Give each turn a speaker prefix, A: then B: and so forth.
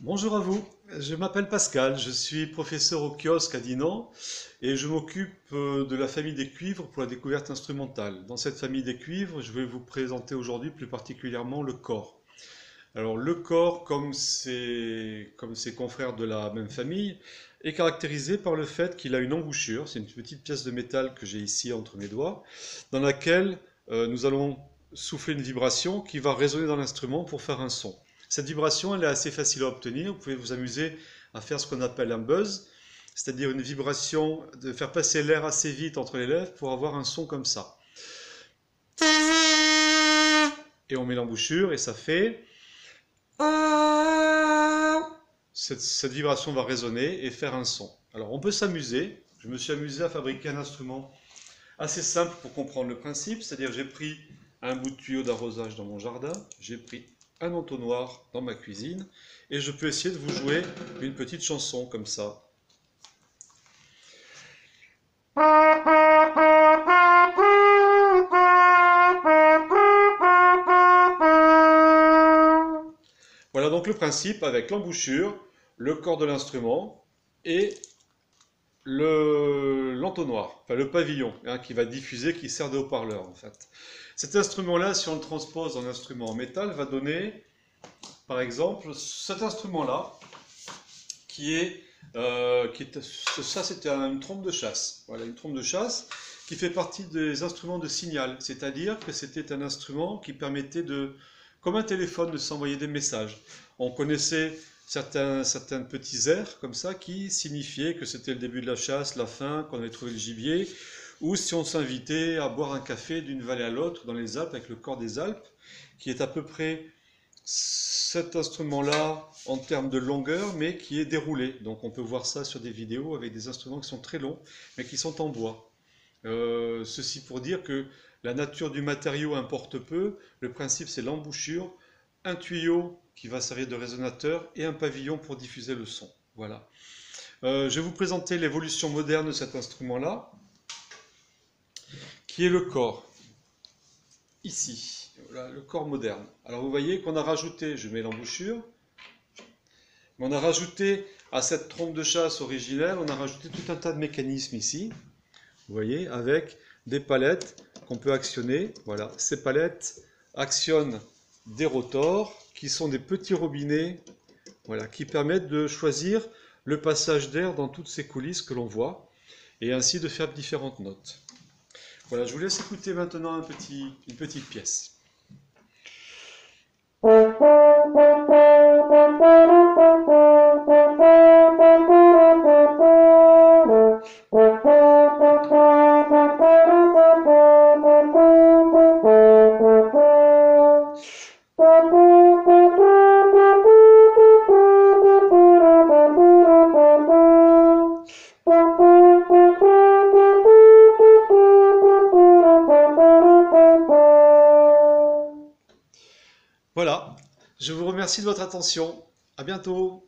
A: Bonjour à vous, je m'appelle Pascal, je suis professeur au kiosque à Dinan et je m'occupe de la famille des cuivres pour la découverte instrumentale. Dans cette famille des cuivres, je vais vous présenter aujourd'hui plus particulièrement le cor. Alors le cor, comme ses confrères de la même famille, est caractérisé par le fait qu'il a une embouchure, c'est une petite pièce de métal que j'ai ici entre mes doigts, dans laquelle nous allons souffler une vibration qui va résonner dans l'instrument pour faire un son. Cette vibration, elle est assez facile à obtenir. Vous pouvez vous amuser à faire ce qu'on appelle un buzz, c'est-à-dire une vibration, de faire passer l'air assez vite entre les lèvres pour avoir un son comme ça. Et on met l'embouchure et ça fait... Cette vibration va résonner et faire un son. Alors on peut s'amuser. Je me suis amusé à fabriquer un instrument assez simple pour comprendre le principe, c'est-à-dire j'ai pris un bout de tuyau d'arrosage dans mon jardin, j'ai pris un entonnoir dans ma cuisine et je peux essayer de vous jouer une petite chanson comme ça. Voilà donc le principe avec l'embouchure, le corps de l'instrument et l'entonnoir, enfin le pavillon, qui va diffuser, qui sert de haut-parleur en fait. Cet instrument-là, si on le transpose en instrument en métal, va donner, par exemple, cet instrument-là, ça c'était une trompe de chasse. Voilà, une trompe de chasse qui fait partie des instruments de signal, c'est-à-dire que c'était un instrument qui permettait comme un téléphone, de s'envoyer des messages. On connaissait certains petits airs comme ça qui signifiaient que c'était le début de la chasse, la fin, qu'on avait trouvé le gibier, ou si on s'invitait à boire un café d'une vallée à l'autre dans les Alpes avec le corps des Alpes, qui est à peu près cet instrument-là en termes de longueur, mais qui est déroulé. Donc on peut voir ça sur des vidéos avec des instruments qui sont très longs, mais qui sont en bois. Ceci pour dire que la nature du matériau importe peu, le principe c'est l'embouchure, un tuyau qui va servir de résonateur et un pavillon pour diffuser le son. Voilà. Je vais vous présenter l'évolution moderne de cet instrument-là, qui est le cor. Ici, voilà, le cor moderne. Alors vous voyez qu'on a rajouté, je mets l'embouchure, mais on a rajouté à cette trompe de chasse originelle, on a rajouté tout un tas de mécanismes ici, vous voyez, avec des palettes qu'on peut actionner. Voilà, ces palettes actionnent des rotors qui sont des petits robinets, voilà, qui permettent de choisir le passage d'air dans toutes ces coulisses que l'on voit et ainsi de faire différentes notes. Voilà, je vous laisse écouter maintenant une petite pièce. Voilà, je vous remercie de votre attention. À bientôt.